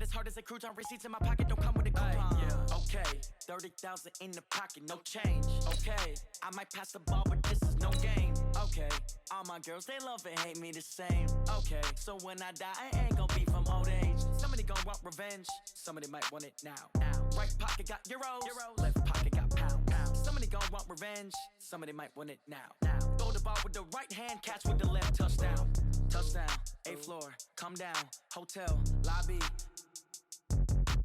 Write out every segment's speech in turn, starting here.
as hard as a crouton. Receipts in my pocket don't come with a coupon. Okay, 30,000 in the pocket, no change. Okay, I might pass the ball, but this is no game. Okay, all my girls, they love and hate me the same. Okay, so when I die, I ain't gon' be from old age. Somebody gon' want revenge, somebody might want it now. Right pocket got euros, left pocket got pounds. Somebody gon' want revenge, somebody might want it now. Throw the ball with the right hand, catch with the left, touchdown. Touchdown, 8th floor, come down, hotel, lobby.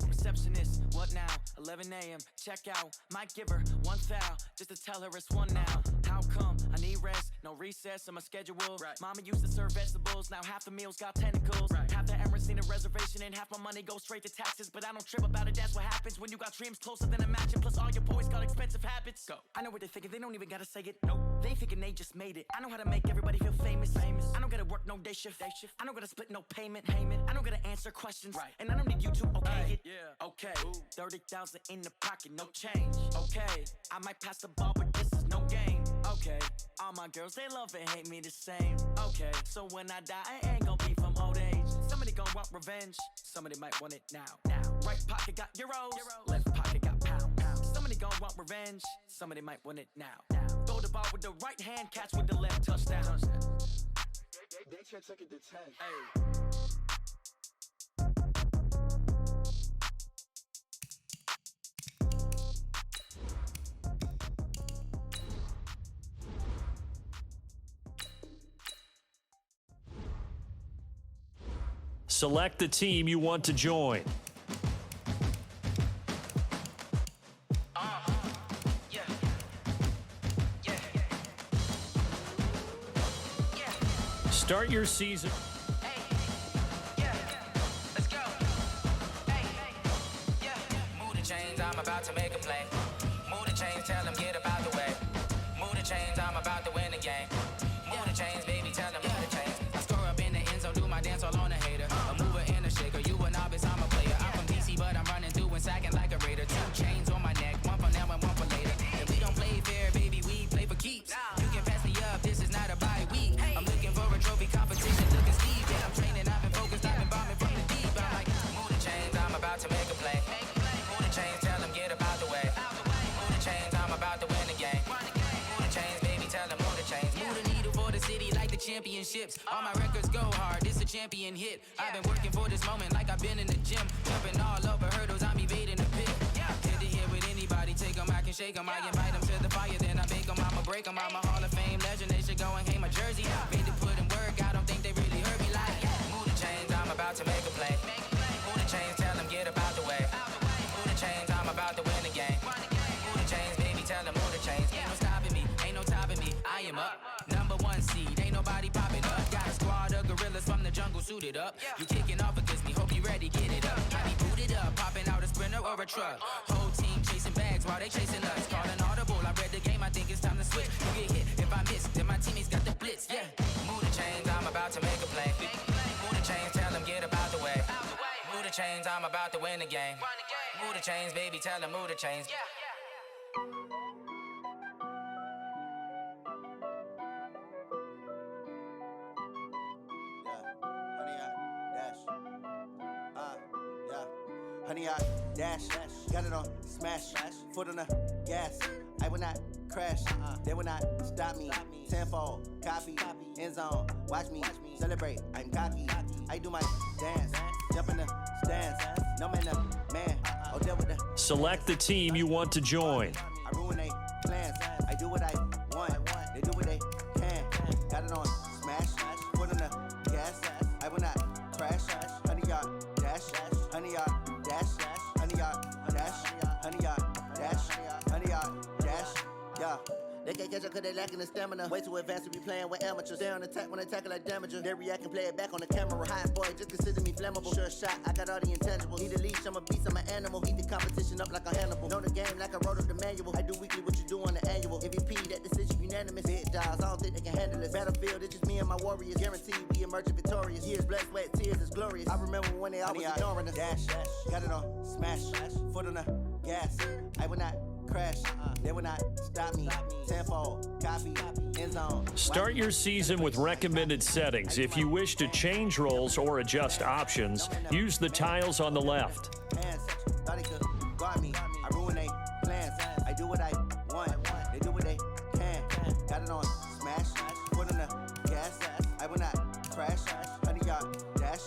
Receptionist, what now? 11 a.m., check out. Might give her one foul, just to tell her it's one now. How come? I need rest, no recess in my schedule. Right. Mama used to serve vegetables, now half the meals got tentacles. Right. Half the Emirates need a reservation and half my money goes straight to taxes. But I don't trip about it, that's what happens when you got dreams closer than a mansion. Plus all your boys got expensive habits. Go. I know what they're thinking, they don't even gotta say it. Nope. They thinking they just made it. I know how to make everybody feel famous. I don't gotta work no day shift. I don't gotta split no payment. I don't gotta answer questions. Right. And I don't need you to okay it. Yeah. Okay, 30,000 in the pocket, no change. Okay, I might pass the ball, but this is no game. Okay, all my girls, they love and hate me the same. Okay, so when I die, I ain't gon' be from old age. Somebody gon' want revenge, somebody might want it now. Right pocket got euros, left pocket got pounds. Somebody gon' want revenge, somebody might want it now. Throw the ball with the right hand, catch with the left, touchdown. They should take it to 10. Hey. Select the team you want to join. Start your season. Move the chains, I'm about to make a play. Move the chains, tell them get about the way. Move the chains, I'm about to win the game. Move the chains, baby, tell them move the chains. I score up in the end zone, do my dance all on a hater. A mover and a shaker, you a novice, I'm a player. I'm from DC, but I'm running through and sacking like a raider. 2 chains on my neck, one for now and one for later. And we don't play fair, baby, we play for keeps. You can pass me up, this is not a bye week. I'm looking for a trophy competition, looking steep. Yeah, I'm training, I've been focused, I've been bombing from the deep. I'm like, move the chains, I'm about to make a play. Move the chains, tell them get about the way. Move the chains, I'm about to win the game. Move the chains, baby, tell them move the chains. Move the needle for the city like the championships. All my records go hard, this a champion hit. I've been working for this moment like I've been in the gym. Jumping all over hurdles, I'm evading the pit. Head to head with anybody, take them, I can shake them. I invite them to the fire, then I bake them, I'ma break them. I'm a Hall of Fame legend, they should go and hang my jersey. Made to put in work, I don't think they really heard me like. Move the chains, I'm about to make a play. Move the chains, tell them get about the way. Move the chains, I'm about to win the game. Move the chains, baby, tell them move the chains. Ain't no stopping me, ain't no topping me, I am up. Number 1 seed, ain't nobody popping up. Got a squad of gorillas from the jungle suited up. You kicking off against me, hope you ready, get it up. I be booted up, popping out a sprinter or a truck. Whole team chasing bags while they chasing us. Calling audible, I read the game, I think it's time to switch. You get hit, if I miss, then my teammates got the blitz, yeah. Move the chains, I'm about to make a play. Move the chains, tell them get about the way. Move the chains, I'm about to win the game. Move the chains, baby, tell them move the chains. Honey, I dash, got it on smash, foot on the gas. I will not crash, they will not stop me. Tenfold, copy, end zone, watch me celebrate. I'm cocky, I do my dance, jump in the stands. No man, man, oh, deal with the. Select the team you want to join. I ruin they plans, I do what I want, they do what they can. Got it on smash, foot on the gas. I will not crash, honey, y'all dash, honey, y'all dash, honey, y'all dash, honey, y'all dash, honey, y'all dash, yeah. They can't catch up cause they lacking the stamina. Way too advanced to be playing with amateurs. Stay on attack when they tackle like damager. They react and play it back on the camera. Hot boy, just consider me flammable. Sure shot, I got all the intangibles. Need a leash, I'm a beast, I'm an animal. Heat the competition up like a Hannibal. Know the game like I wrote up the manual. I do weekly what you do on the annual. MVP, that decision unanimous. Big dials, I don't think they can handle it. Battlefield, it's just me and my warriors. Guaranteed we emerging victorious. Years, blood, sweat, tears, is glorious. I remember when they always ignoring us. Dash, got it on smash, foot on the gas. I will not crash. They will not stop me. Tenfold, copy, end zone. Start your season with recommended settings. If you wish to change roles or adjust options, use the tiles on the left. Hands, thought they could guard me. I ruin they plans. I do what I want. They do what they can. Got it on smash. Put on the gas. I will not crash. 100-yard dash.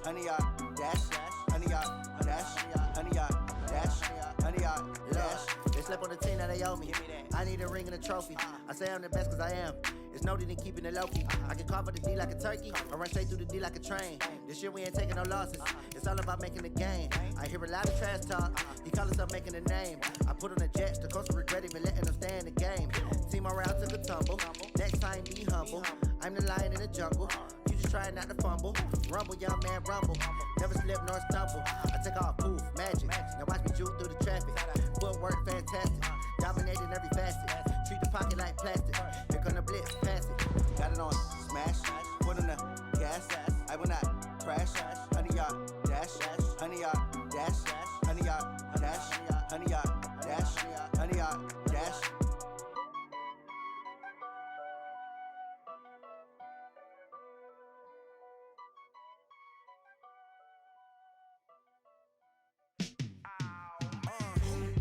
100-yard dash. 100-yard dash. 100-yard dash. 100-yard dash. They slept on the team that they owe me. I need a ring and a trophy. I say I'm the best cause I am. It's noted in keeping it low-key. I can carve up the D like a turkey. I run straight through the D like a train. This year we ain't taking no losses. It's all about making the game. I hear a lot of trash talk. He call himself making a name. I put on the Jets. The coach will regret even letting them stay in the game. Team morale took a tumble. Next time be humble. I'm the lion in the jungle. You just trying not to fumble. Rumble, young man, rumble. Never slip nor stumble. I take off, poof, magic. Now watch me juke through the traffic. Footwork fantastic. Dominating every facet. Treat the pocket like plastic. Here come the blitz, pass it. Got it on smash. Put on the gas. I will not crash. 100-yard dash. 100-yard dash. 100-yard dash. 100-yard dash. 100-yard dash.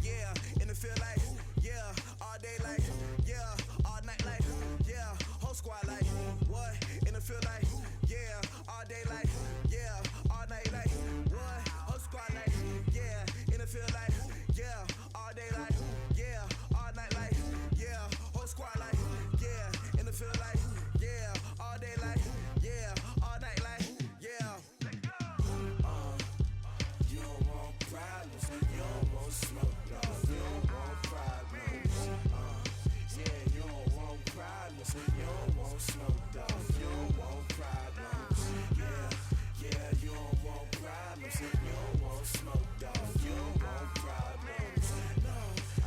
Yeah, in the field like, yeah, all day like, yeah, all night like, yeah, whole squad like, what? In the field like, yeah, all day like, yeah, all night like, what? Whole squad like, yeah, in the field like, yeah, all day like, yeah, all night like, yeah, whole squad like, yeah, in the field like, yeah, all day like, yeah, all night like, yeah. You don't want problems, you don't want smoke, dog. You don't want problems. Yeah, you don't want problems, you don't want smoke, dog. You don't want problems. Yeah, you don't want problems, you don't want smoke, dog. You don't want problems. No,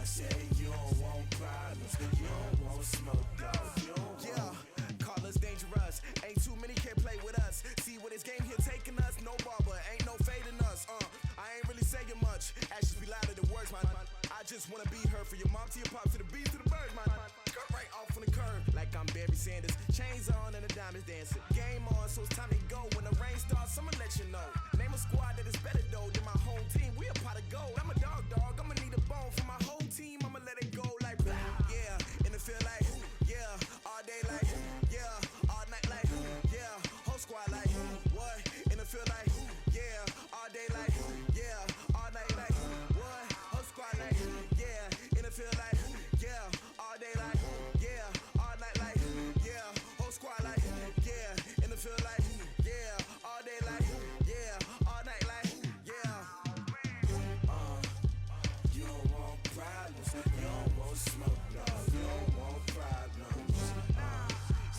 I say you don't want problems, you don't want smoke, dog. You don't want. Yeah, call us dangerous. Ain't too many can play with us. See what this game here taking us. No barber, ain't no fading us. I ain't really saying much. Actions be louder than words, man. I just wanna be heard for your mom to your pop to the beat to the bird, man. Cut right off on the curb like I'm Barry Sanders. Chains on and the diamonds dancing. Game on, so it's time to go. When the rain starts, I'ma let you know. Name a squad that is better though than my home team. We a pot of gold. I'm a dog. I'ma need a bone for my whole team. I'ma let it go like blah. Yeah, in the field like, yeah, all day like, yeah, all night like, yeah, whole squad like, what? In the field like, yeah, all day like, yeah, all night like, what? Whole squad like, yeah, in the field like, yeah, all day like, yeah, all night like, yeah, whole squad like, yeah, in the field like, yeah, all day like, yeah, all night like, yeah. You don't want problems, you don't want smoke, dog. You don't want problems.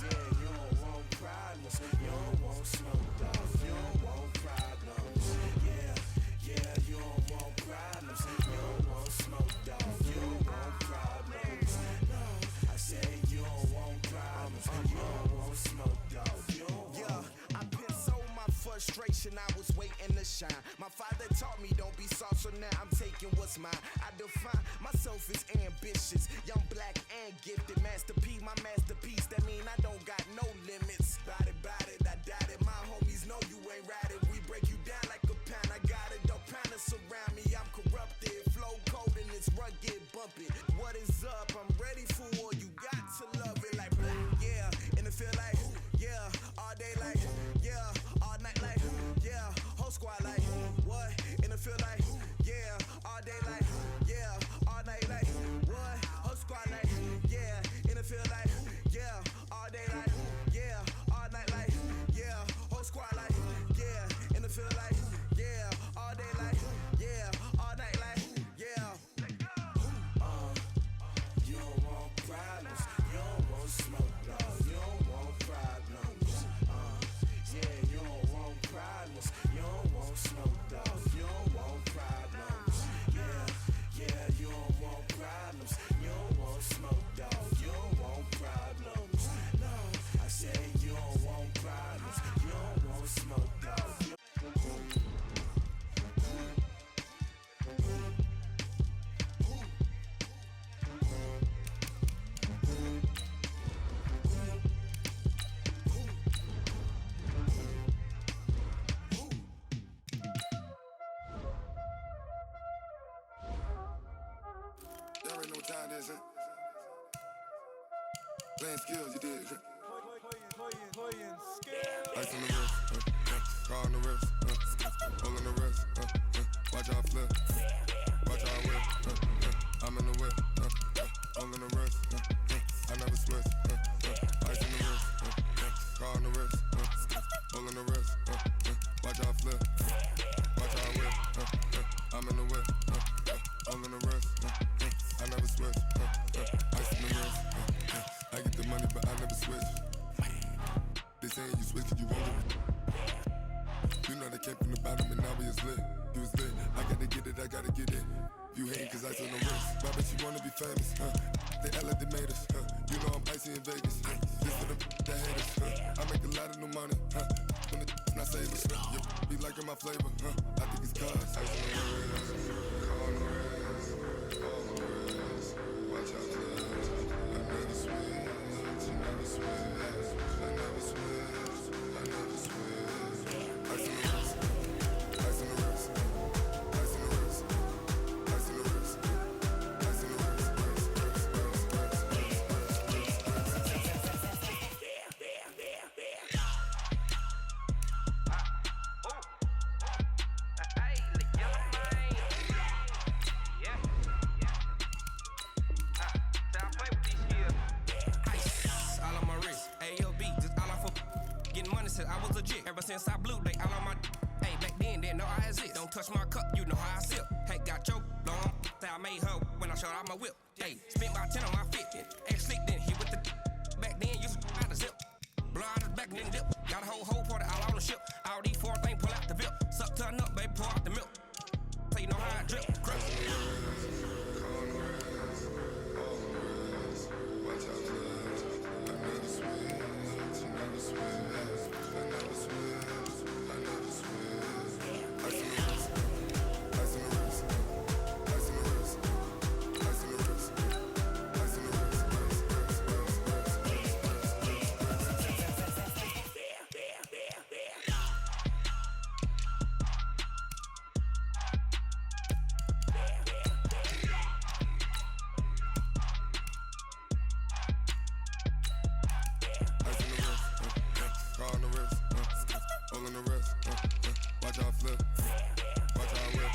Yeah, you don't want problems, you don't want smoke, dog. You don't want problems. Yeah, you don't want problems, you don't want smoke, dog. You don't want problems. No, I say you don't want problems, you don't want smoke, dog. You don't want. Yeah, I pin so my frustration, I was waiting to shine. My father taught me don't be soft, so now I'm taking what's mine. I define myself as ambitious, young, black, and gifted. Master P, my masterpiece. That mean I don't got no limits. Bout it, I doubt it. My homies know you ain't ride it. We break you down like a pound. I got it, don't pound to surround me. I'm corrupted, flow cold and it's rugged, bumpy. What is up? I'm ready for war. You got to love it like blah. Yeah, in the field like, yeah, all day like, yeah, all night like, yeah, whole squad like, what? In the field like, yeah, all day like, yeah, all night like, what? Whole squad like, yeah, in the field like, yeah, all day like, yeah, all night like, yeah, whole squad like, yeah, in the field like, yeah, all day like, yeah, all night like, yeah. already know what time it is, huh? Playing skills, you did. Playing skills. Ice on the wrist, car on the wrist, hole in the wrist, watch out flip, watch out whip, I'm in the whip, hole in the wrist, I never switch, ice on the wrist, car on the wrist, hole in the wrist, watch out flip, watch out whip, I'm in the whip, hole in the wrist, I never switch, ice on the wrist, I get the money but I never switch. They saying you switch 'cause you want it. You know they came from the bottom and now we is lit. You was lit, I gotta get it, I gotta get it. You hating 'cause I on the wrist. Why bet you wanna be famous, They act like they made us, You know I'm icy in Vegas, This for the that hate us, I make a lot of new money, When I save it, be liking my flavor, I think it's cause ice on the wrist, on the wrist, on the wrist. Watch out, clubs, I never switch, you never switch, I never switch, I never switch. Ice on the wrist, ice on the wrist, ice on the wrist, ice on the wrist, ice on the wrist, I was legit. Ever since I blew, they all on my. Hey, back then, didn't know I exist. Don't touch my cup, you know how I sip. Hey, got your long. Say I made her when I showed out my whip. Hey, spent about 10 on my fit. Ex-slick, then hit with the. Back then, used to out the zip. Blow out his back and then dip. Got a whole party all on the ship. All these four things pull out the VIP. Suck to a nut, baby, pour out the milk. So you know how I drip. Crush. Watch out, clubs, I never switch, you never switch. I never switch, I never switch. Ice on the wrist, ice on the wrist, ice on the wrist, ice on the wrist, ice on the wrist, car on the wrist, hole in the wrist, watch out flip, watch out whip,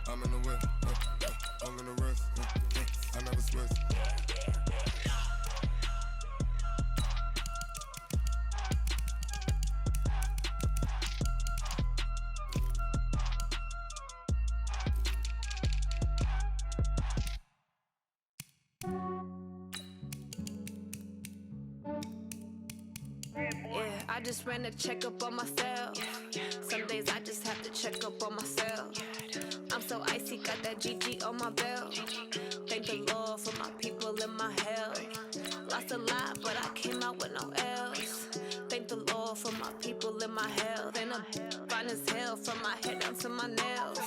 I'm in the whip, hole in the wrist, I never switch. Yeah, I just ran a checkup on myself. Some days I just have to check up on myself. I'm so icy, got that GG on my belt. Thank the Lord for my people and my health. Lost a lot, but I came out with no else. Thank the Lord for my people and my health. And I'm fine as hell from my head down to my nails.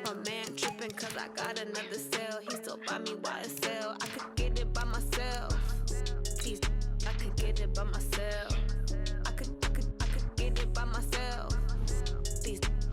My man tripping 'cause I got another cell. He still buy me YSL. I could get it by myself. I could get it by myself. I could get it by myself.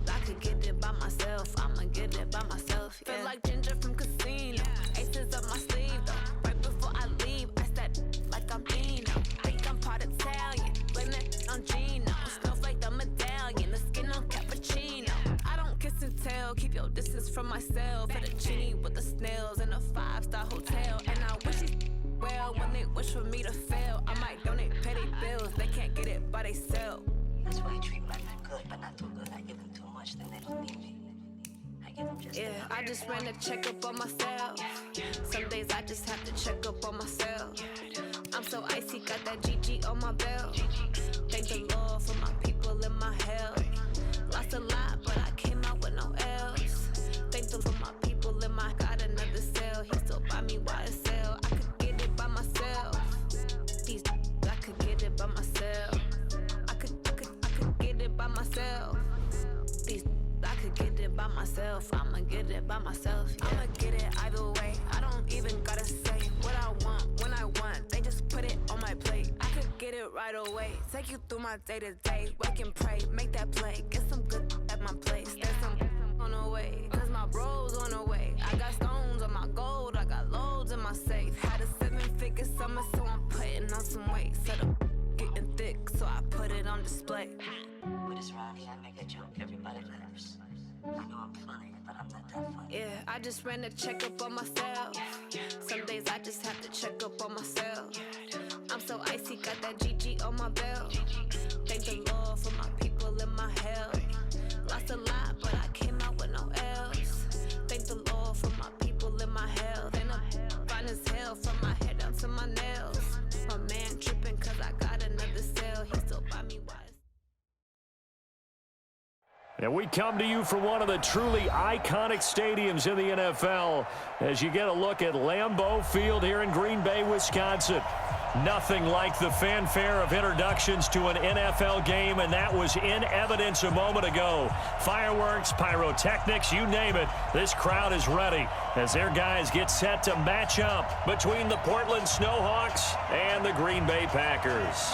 I could get it by myself. I'ma get it by myself. Yeah. Feel like Ginger from Casino. Aces up my sleeve though. Right before I leave, I said like I'm Dino. Think I'm part Italian. Blame that on Gino. Smells like the medallion. The skin on cappuccino. I don't kiss and tell. Keep your distance from myself. Fettuccine with the snails in a 5-star hotel. And I wish these well when they wish for me to fail. I might donate petty bills. They can't get it by themselves. That's why I treat women good, but not too good. I give them too much, then they don't need me. I give them just yeah, I just ran a checkup on myself. Some days I just have to check up on myself. I'm so icy, got that GG on my belt. Thank the Lord for my people and my health. Lost a lot, but I came out with no else. Thank the Lord for my people and my got another cell. He still buy me YSL. I could get it by myself. I could get it by myself. I could get it by myself. I could get it by myself. I'ma get it by myself. Yeah. I'ma get it either way. I don't even gotta say what I want when I want. They just put it on my plate. I could get it right away. Take you through my day to day. Wake and pray, make that play. Get some good at my place. There's some on the way. 'Cause my bro's on the way. I got stones on my gold. I got low They said I'm getting thick, so I put it on display. With this round here, I make a joke, everybody laughs. I know I'm funny, but I'm not that funny. Yeah, I just ran a checkup on myself. Some days I just have to check up on myself. I'm so icy, got that GG on my belt. Thank the Lord for my people in my health. Lost a lot, but I came out with no else. Thank the Lord for my people in my health. And I'm fine as hell from my head down to my nails. My man tripping cause I got another cell. He still buy me wise. And we come to you from one of the truly iconic stadiums in the NFL as you get a look at Lambeau Field here in Green Bay, Wisconsin. Nothing like the fanfare of introductions to an NFL game, and that was in evidence a moment ago. Fireworks, pyrotechnics, you name it. This crowd is ready as their guys get set to match up between the Portland Snowhawks and the Green Bay Packers.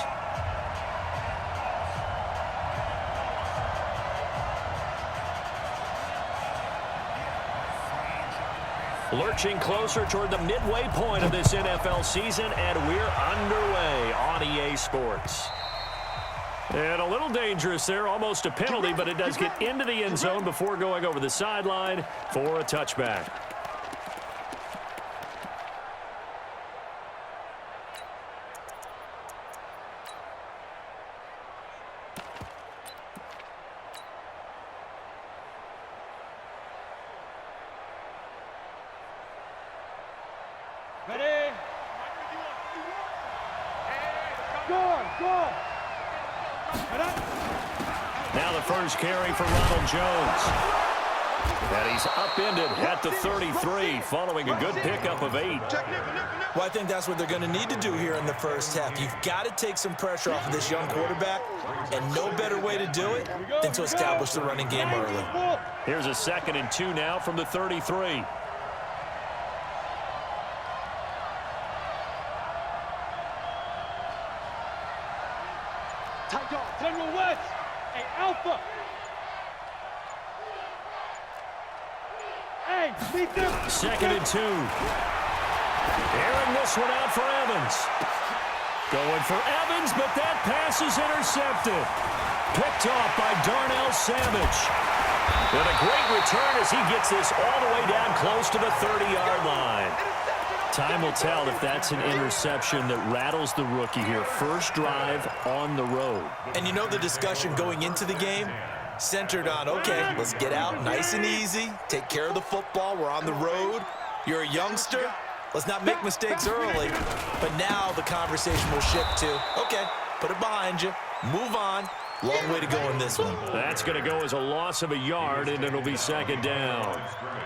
Lurching closer toward the midway point of this NFL season, and we're underway on EA Sports. And a little dangerous there, almost a penalty, but it does get into the end zone before going over the sideline for a touchback. Now the first carry for Ronald Jones. And he's upended at the 33 following a good pickup of 8. Well, I think that's what they're going to need to do here in the first half. You've got to take some pressure off of this young quarterback, and no better way to do it than to establish the running game early. Here's a 2nd and 2 now from the 33. General West, hey, Alpha. Hey, beat them. 2nd and 2. Airing this one out for Evans. Going for Evans, but that pass is intercepted. Picked off by Darnell Savage. And a great return as he gets this all the way down close to the 30-yard line. Time will tell if that's an interception that rattles the rookie here. First drive on the road. And you know the discussion going into the game centered on, okay, let's get out nice and easy, take care of the football, we're on the road. You're a youngster, let's not make mistakes early. But now the conversation will shift to, okay, put it behind you, move on. Long way to go in this one. That's going to go as a loss of a yard, and it'll be 2nd down.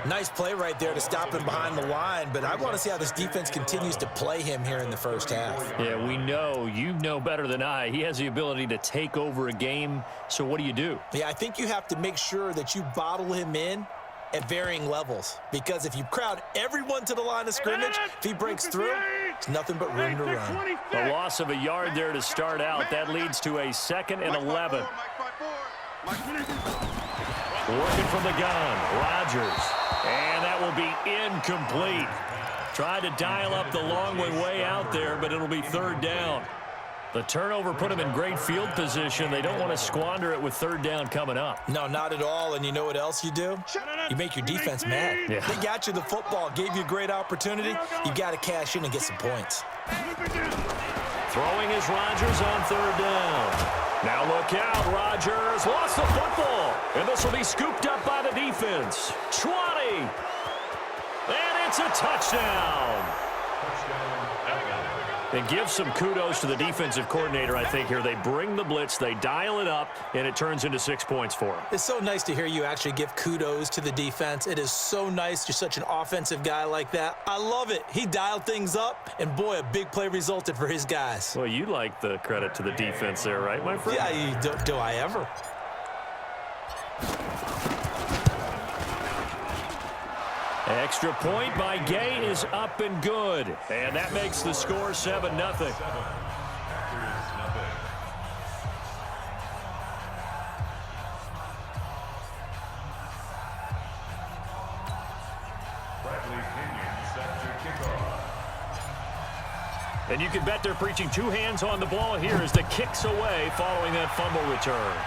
Nice play right there to stop him behind the line, but I want to see how this defense continues to play him here in the first half. Yeah, we know. You know better than I. He has the ability to take over a game, so what do you do? Yeah, I think you have to make sure that you bottle him in at varying levels, because if you crowd everyone to the line of scrimmage, if he breaks through, it's nothing but room to run. A loss of a yard there to start out. That leads to a 2nd and 11. Working from the gun, Rodgers. And that will be incomplete. Tried to dial up the long way out there, but it'll be 3rd down. The turnover put them in great field position. They don't want to squander it with 3rd down coming up. No, not at all. And you know what else you do? You make your defense mad. Yeah. They got you the football, gave you a great opportunity. You got to cash in and get some points. Throwing is Rodgers on 3rd down. Now look out, Rodgers lost the football. And this will be scooped up by the defense. 20. And it's a touchdown. And give some kudos to the defensive coordinator, I think, here. They bring the blitz, they dial it up, and it turns into 6 points for them. It's so nice to hear you actually give kudos to the defense. It is so nice. You're such an offensive guy like that. I love it. He dialed things up, and boy, a big play resulted for his guys. Well, you like the credit to the defense there, right, my friend? Yeah, do I ever? Extra point by Gay is up and good. And that makes the score 7-0. And you can bet they're preaching two hands on the ball here as the kick's away following that fumble return.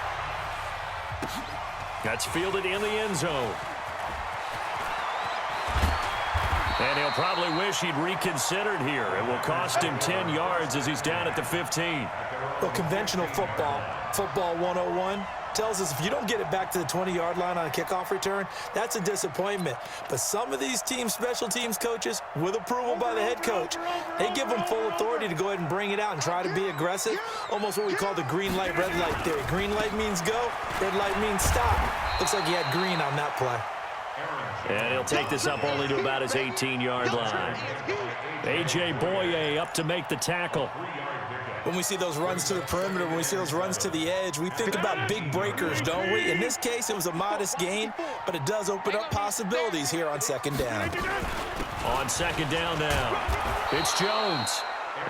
That's fielded in the end zone. And he'll probably wish he'd reconsidered here. It will cost him 10 yards as he's down at the 15. Well, conventional football 101, tells us if you don't get it back to the 20-yard line on a kickoff return, that's a disappointment. But some of these special teams coaches, with approval by the head coach, they give them full authority to go ahead and bring it out and try to be aggressive. Almost what we call the green light, red light theory. Green light means go, red light means stop. Looks like he had green on that play. And he'll take this up only to about his 18-yard line. A.J. Boye up to make the tackle. When we see those runs to the perimeter, when we see those runs to the edge, we think about big breakers, don't we? In this case, it was a modest gain, but it does open up possibilities here on second down. On second down now, it's Jones.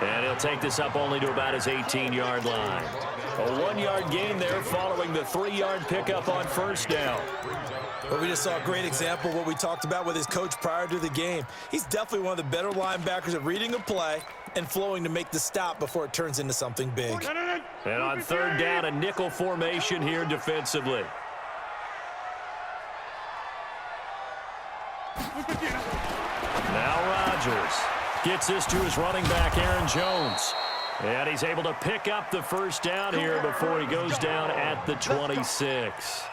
And he'll take this up only to about his 18-yard line. A 1-yard gain there following the 3-yard pickup on first down. But we just saw a great example of what we talked about with his coach prior to the game. He's definitely one of the better linebackers at reading a play and flowing to make the stop before it turns into something big. And on third down, a nickel formation here defensively. Now Rodgers gets this to his running back, Aaron Jones. And he's able to pick up the first down here before he goes down at the 26.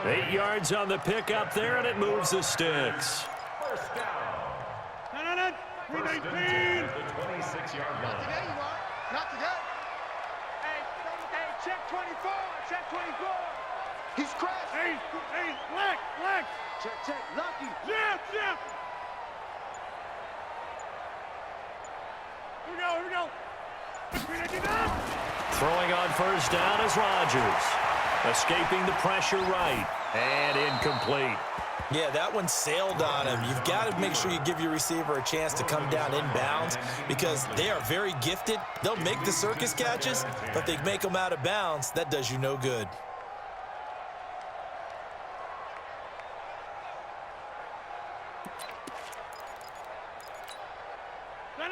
8 yards on the pickup there, and it moves the sticks. First down. 319. The 26-yard line. Not today, you are. Not today. Hey, check 24. Check 24. He's crashed. Hey, Lex. Check. Lucky. Jeff. Here we go. Throwing on first down is Rodgers. Escaping the pressure right. And incomplete. Yeah, that one sailed on him. You've got to make sure you give your receiver a chance to come down inbounds because they are very gifted. They'll make the circus catches, but they make them out of bounds. That does you no good.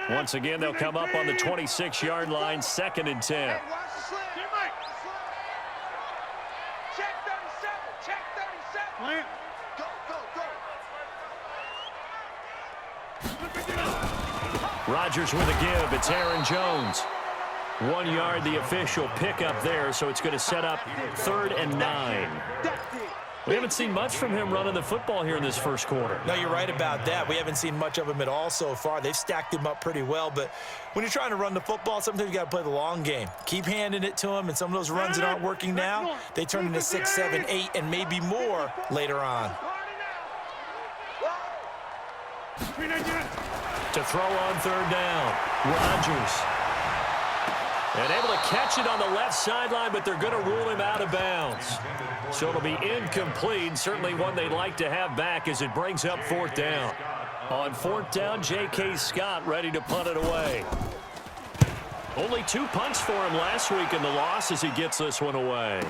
Once again, they'll come up on the 26-yard line, 2nd and 10. Hey, watch the slam. Check 37. Go. Rodgers with a give. It's Aaron Jones. 1 yard, the official pickup there, so it's going to set up 3rd and 9. We haven't seen much from him running the football here in this first quarter. No, you're right about that. We haven't seen much of him at all so far. They've stacked him up pretty well, but when you're trying to run the football, sometimes you got to play the long game. Keep handing it to him, and some of those runs that aren't working now, they turn into 6, 7, 8, and maybe more later on. To throw on 3rd down, Rodgers. And able to catch it on the left sideline, but they're going to rule him out of bounds. So it'll be incomplete, certainly one they'd like to have back as it brings up 4th down. On 4th down, J.K. Scott ready to punt it away. Only 2 punts for him last week in the loss as he gets this one away.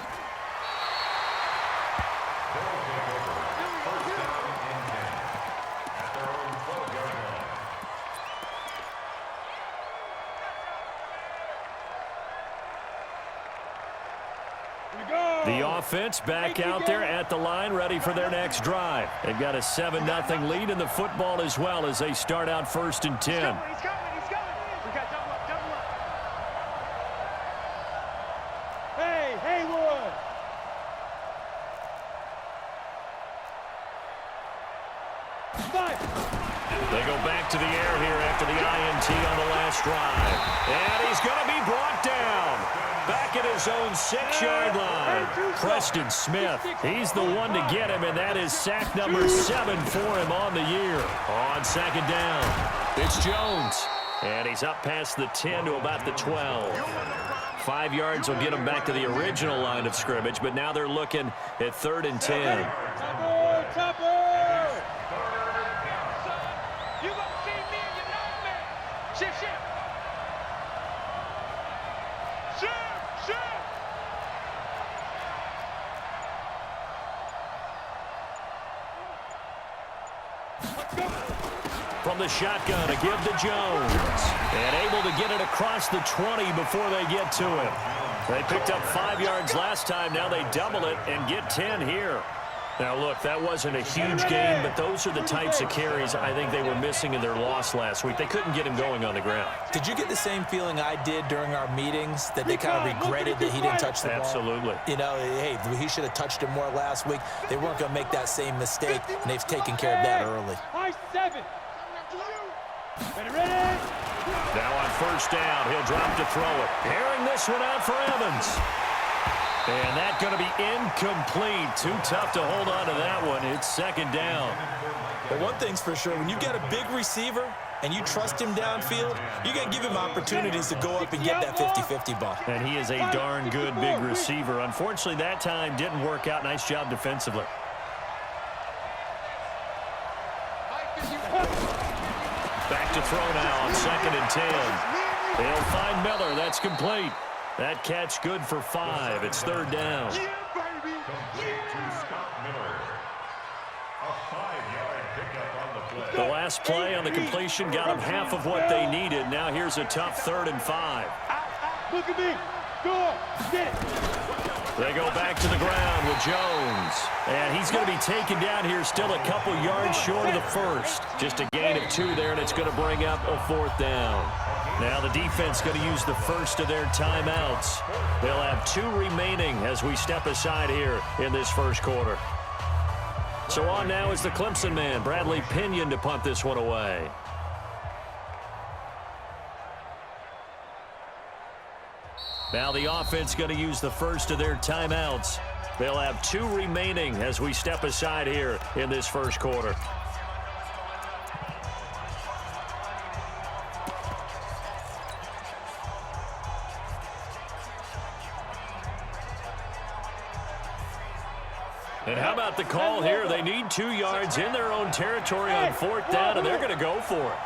The offense back out there at the line, ready for their next drive. They've got a 7-0 lead in the football as well as they start out 1st and 10. He's coming. We got double up. Hey, Haywood. They go back to the air here after the INT on the last drive. And he's going to be brought down. Back at his own 6-yard line. Preston Smith, he's the one to get him, and that is sack number 7 for him on the year. On 2nd down, it's Jones. And he's up past the 10 to about the 12. 5 yards will get him back to the original line of scrimmage, but now they're looking at 3rd and 10. Topper! You gonna see me and your nightmare. Shift. from the shotgun to give to Jones. And able to get it across the 20 before they get to him. They picked up 5 yards last time. Now they double it and get 10 here. Now, look, that wasn't a huge game, but those are the types of carries I think they were missing in their loss last week. They couldn't get him going on the ground. Did you get the same feeling I did during our meetings, that they kind of regretted that he didn't touch the ball? Absolutely. You know, hey, he should have touched it more last week. They weren't going to make that same mistake, and they've taken care of that early. High 7. Ready? Now on first down, he'll drop to throw it. Airing this one out for Evans. And that's going to be incomplete. Too tough to hold on to that one. It's second down. But one thing's for sure, when you've got a big receiver and you trust him downfield, you're going to give him opportunities to go up and get that 50-50 ball. And he is a darn good big receiver. Unfortunately, that time didn't work out. Nice job defensively. Back to throw now on 2nd and 10. They'll find Miller. That's complete. That catch good for 5. It's third down. Yeah, baby. The last play on the completion got them half of what they needed. Now here's a tough 3rd and 5. Look at me. Go. Get it. They go back to the ground with Jones. And he's going to be taken down here still a couple yards short of the first. Just a gain of 2 there, and it's going to bring up a 4th down. Now the defense going to use the first of their timeouts. They'll have 2 remaining as we step aside here in this first quarter. So on now is the Clemson man, Bradley Pinion, to punt this one away. Now the offense going to use the first of their timeouts. They'll have 2 remaining as we step aside here in this first quarter. And how about the call here? They need 2 yards in their own territory on 4th down, and they're going to go for it.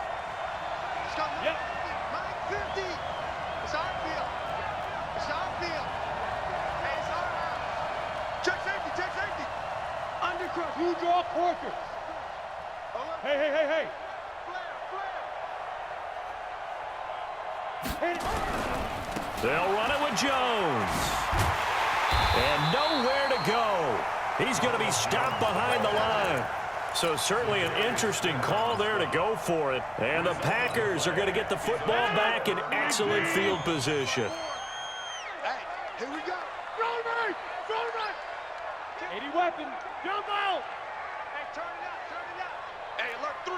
Yep. Check safety. Undercross. You draw quarters. Hey. Hit it. They'll run it with Jones. And nowhere to go. He's going to be stopped behind the line. So certainly an interesting call there to go for it. And the Packers are going to get the football back in excellent field position. Hey, here we go. Roll right. 80 weapon. Jump out. Hey, turn it out. Hey, alert 3.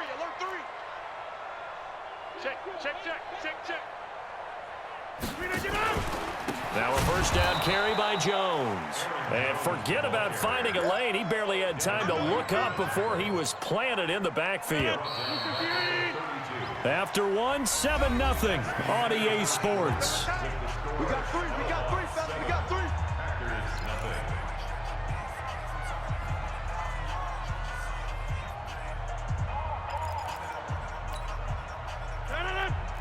Check. Now a first down carry by Jones. And forget about finding a lane. He barely had time to look up before he was planted in the backfield. After 1, 7-0 on EA Sports. We got 3, fellas. We got 3.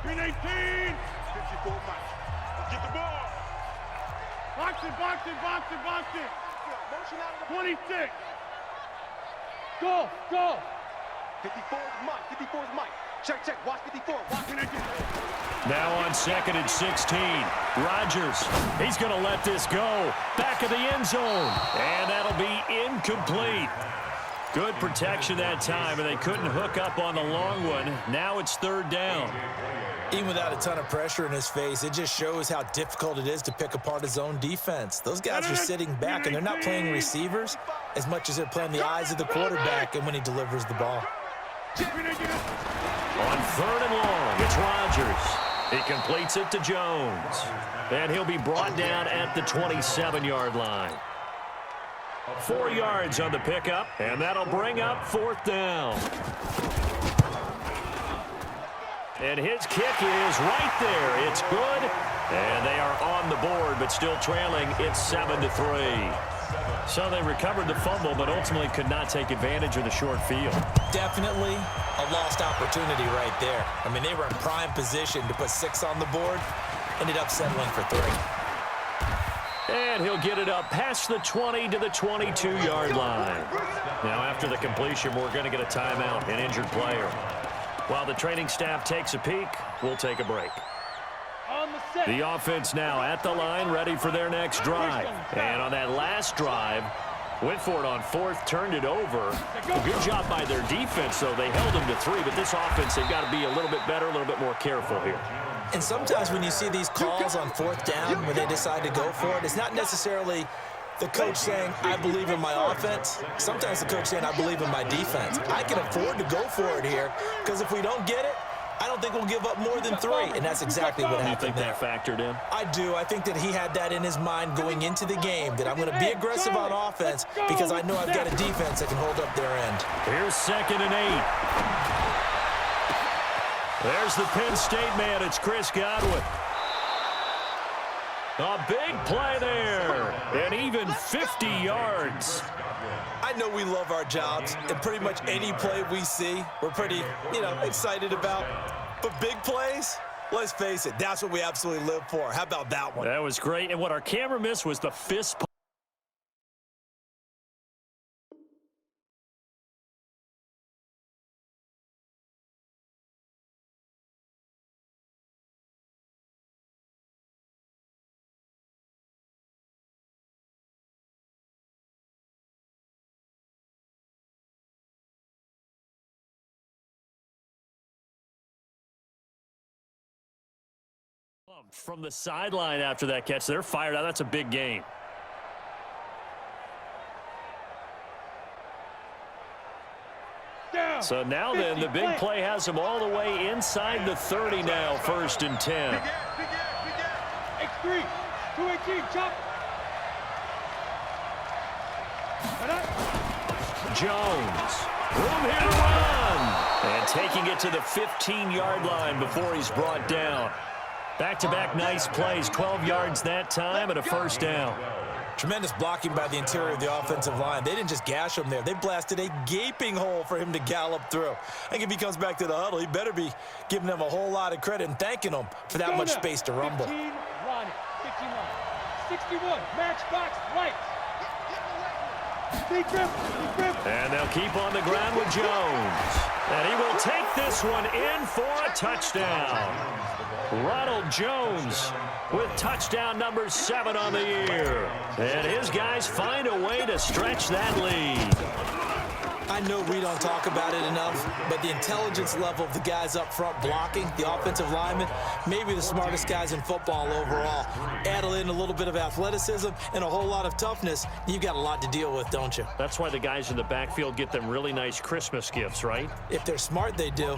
Green 18. 54 Mike. Get the ball. Box it. Motion out of the 26. Go. 54 is Mike. Check. Watch 54. Now on 2nd and 16. Rodgers. He's going to let this go. Back of the end zone. And that'll be incomplete. Good protection that time, and they couldn't hook up on the long one. Now it's 3rd down. Even without a ton of pressure in his face, it just shows how difficult it is to pick apart his own defense. Those guys are sitting back, and they're not playing receivers as much as they're playing the eyes of the quarterback and when he delivers the ball. On 3rd and long, it's Rodgers. He completes it to Jones. And he'll be brought down at the 27-yard line. 4 yards on the pickup, and that'll bring up 4th down. And his kick is right there. It's good. And they are on the board, but still trailing. It's 7-3. So they recovered the fumble, but ultimately could not take advantage of the short field. Definitely a lost opportunity right there. I mean, they were in prime position to put 6 on the board. Ended up settling for 3. And he'll get it up past the 20 to the 22-yard line. Now, after the completion, we're going to get a timeout, an injured player. While the training staff takes a peek, we'll take a break. The offense now at the line, ready for their next drive. And on that last drive, went for it on fourth, turned it over. A good job by their defense, though. They held them to 3, but this offense, they've got to be a little bit better, a little bit more careful here. And sometimes when you see these calls on fourth down, when they decide to go for it, it's not necessarily the coach saying, I believe in my offense. Sometimes the coach saying, I believe in my defense. I can afford to go for it here, because if we don't get it, I don't think we'll give up more than 3, and that's exactly what happened there. You think that factored in? I do. I think that he had that in his mind going into the game, that I'm going to be aggressive on offense because I know I've got a defense that can hold up their end. Here's 2nd and 8. There's the Penn State man. It's Chris Godwin. A big play there, and even 50 yards. I know we love our jobs, and pretty much any play we see, we're pretty, excited about. But big plays, let's face it, that's what we absolutely live for. How about that one? That was great, and what our camera missed was the fist pump. From the sideline after that catch. They're fired out. That's a big gain. So now then, the big play has them all the way inside the 30 now, 1st and 10. X3, 218, chop. Jones, room here to run. And taking it to the 15-yard line before he's brought down. Back-to-back nice plays, 12 yards that time and a 1st down. Tremendous blocking by the interior of the offensive line. They didn't just gash him there. They blasted a gaping hole for him to gallop through. I think if he comes back to the huddle, he better be giving them a whole lot of credit and thanking them for that much space to rumble. 15, line, 61, matchbox, right. And they'll keep on the ground with Jones. And he will take this one in for a touchdown. Ronald Jones with touchdown number 7 on the year. And his guys find a way to stretch that lead. I know we don't talk about it enough, but the intelligence level of the guys up front blocking, the offensive linemen, maybe the smartest guys in football overall. Add in a little bit of athleticism and a whole lot of toughness, you've got a lot to deal with, don't you? That's why the guys in the backfield get them really nice Christmas gifts, right? If they're smart, they do.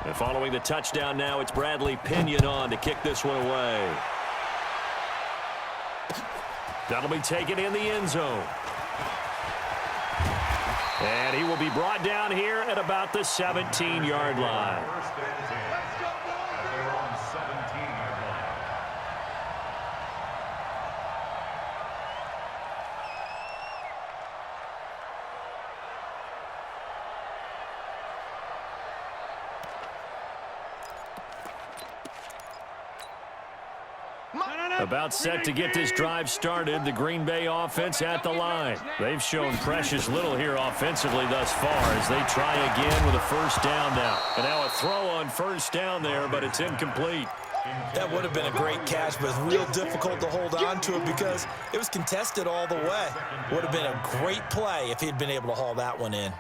And following the touchdown now, it's Bradley Pinion on to kick this one away. That'll be taken in the end zone. And he will be brought down here at about the 17-yard line. About set to get this drive started, the Green Bay offense at the line. They've shown precious little here offensively thus far as they try again with a 1st down now. And now a throw on 1st down there, but it's incomplete. That would have been a great catch, but it's real difficult to hold on to it because it was contested all the way. Would have been a great play if he'd been able to haul that one in.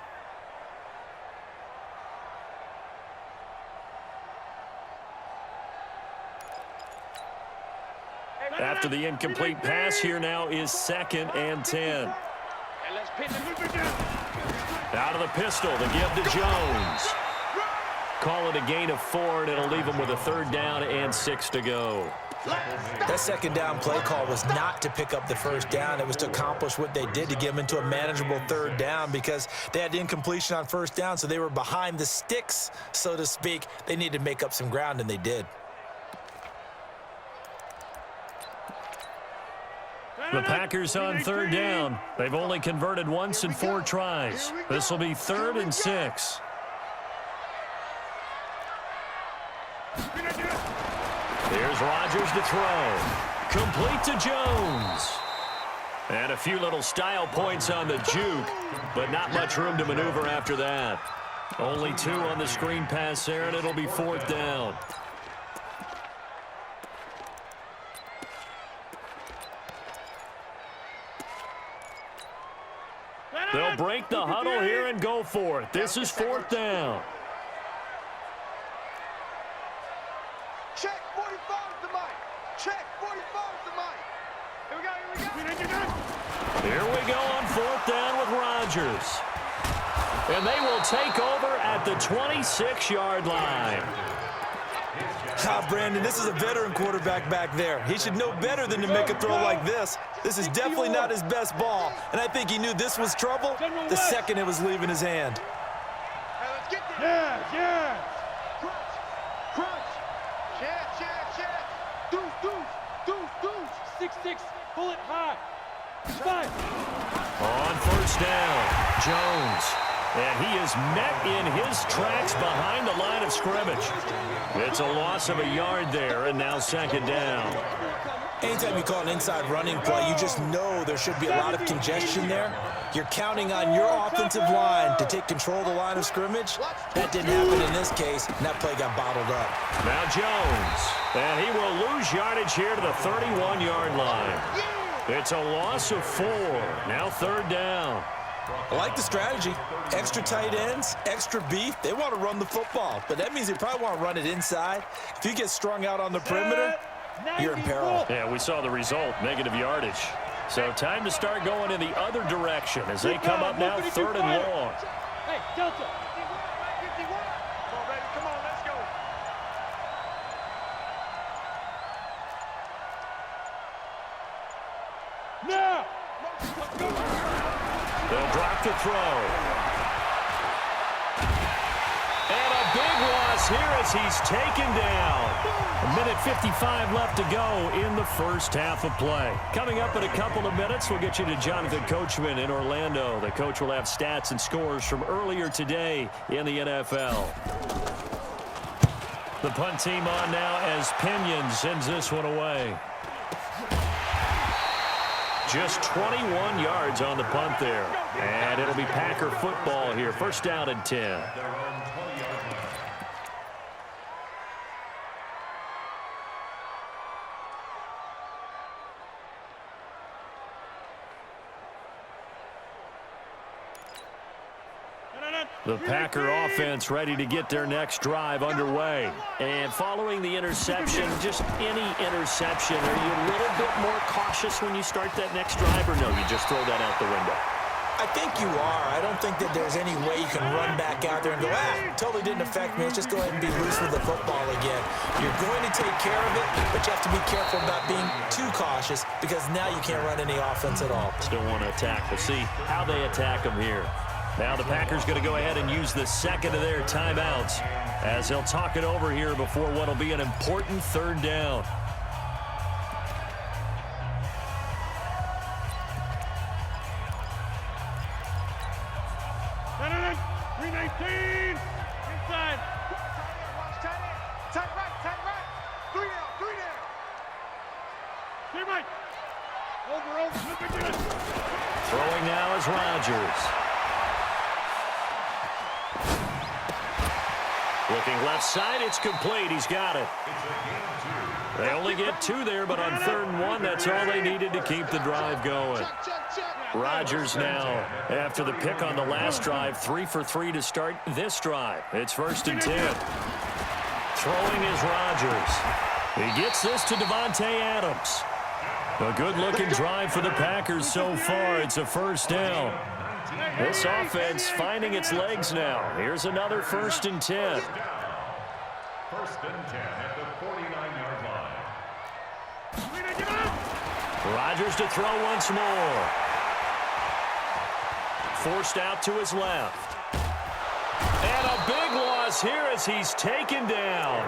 After the incomplete pass, here now is 2nd and 10. Out of the pistol, the give to Jones. Call it a gain of 4, and it'll leave him with a 3rd down and 6 to go. That 2nd down play call was not to pick up the 1st down. It was to accomplish what they did to get them into a manageable 3rd down because they had the incompletion on 1st down, so they were behind the sticks, so to speak. They needed to make up some ground, and they did. The Packers on 3rd down. They've only converted once in 4 tries. This will be 3rd and 6. Here's Rodgers to throw. Complete to Jones. And a few little style points on the juke, but not much room to maneuver after that. Only 2 on the screen pass there, and it'll be 4th down. They'll break the huddle here and go for it. This is 4th down. Check 45 the mic. Check 45 the mic. Here we go. Here we go on 4th down with Rodgers. And they will take over at the 26-yard line. Brandon, this is a veteran quarterback back there. He should know better than to make a throw like this. This is definitely not his best ball, and I think he knew this was trouble the second it was leaving his hand. Hey, let's get there. Yeah. Crunch. Yeah. Deuce. 6-6. Pull it high. Spike. On 1st down, Jones. And he is met in his tracks behind the line of scrimmage. It's a loss of a yard there, and now 2nd down. Anytime you call an inside running play, you just know there should be a lot of congestion there. You're counting on your offensive line to take control of the line of scrimmage. That didn't happen in this case, and that play got bottled up. Now Jones, and he will lose yardage here to the 31-yard line. It's a loss of 4. Now 3rd down. I like the strategy. Extra tight ends, extra beef. They want to run the football, but that means they probably want to run it inside. If you get strung out on the perimeter, you're in peril. Yeah, we saw the result, negative yardage. So time to start going in the other direction as they come up now 3rd and long. Hey, Delta. 51. Come on, baby. Come on, let's go. Now. They'll drop the throw. And a big loss here as he's taken down. 1:55 left to go in the first half of play. Coming up in a couple of minutes, we'll get you to Jonathan Coachman in Orlando. The coach will have stats and scores from earlier today in the NFL. The punt team on now as Pinion sends this one away. Just 21 yards on the punt there. And it'll be Packer football here. 1st down and 10. The Packer offense ready to get their next drive underway. And following the interception, just any interception, are you a little bit more cautious when you start that next drive, or no, you just throw that out the window? I think you are. I don't think that there's any way you can run back out there and go, totally didn't affect me. Let's just go ahead and be loose with the football again. You're going to take care of it, but you have to be careful about being too cautious because now you can't run any offense at all. Still want to attack. We'll see how they attack them here. Now the Packers going to go ahead and use the second of their timeouts as they'll talk it over here before what will be an important 3rd down. Inside. Tight right. 3 down. Stay right. Over. Throwing now is Rodgers. Looking left side, it's complete. He's got it. They only get 2 there, but on 3rd and 1, that's all they needed to keep the drive going. Rodgers now, after the pick on the last drive, 3 for 3 to start this drive. It's 1st and 10. Throwing is Rodgers. He gets this to Devontae Adams. A good-looking drive for the Packers so far. It's a 1st down. This offense finding its legs now. Here's another 1st and 10. 1st and 10 at the 49-yard line. Rodgers to throw once more. Forced out to his left. And a big loss here as he's taken down.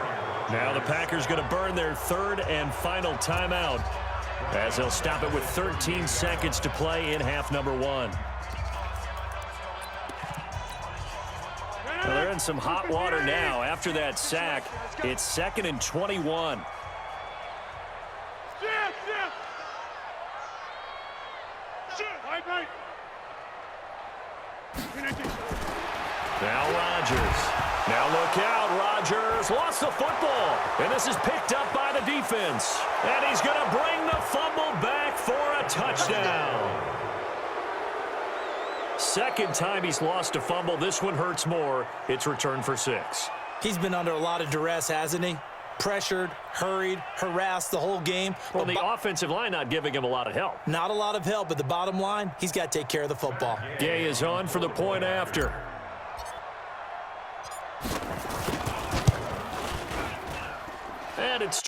Now the Packers going to burn their 3rd and final timeout as they'll stop it with 13 seconds to play in half number 1. Well, they're in some hot water now. After that sack, it's 2nd and 21. Now Rodgers. Now look out, Rodgers lost the football. And this is picked up by the defense. And he's going to bring the fumble back for a touchdown. Second time he's lost a fumble. This one hurts more. It's returned for 6. He's been under a lot of duress, hasn't he? Pressured, hurried, harassed the whole game. Well, the offensive line not giving him a lot of help. Not a lot of help, but the bottom line, he's got to take care of the football. Gay is on for the point after. And it's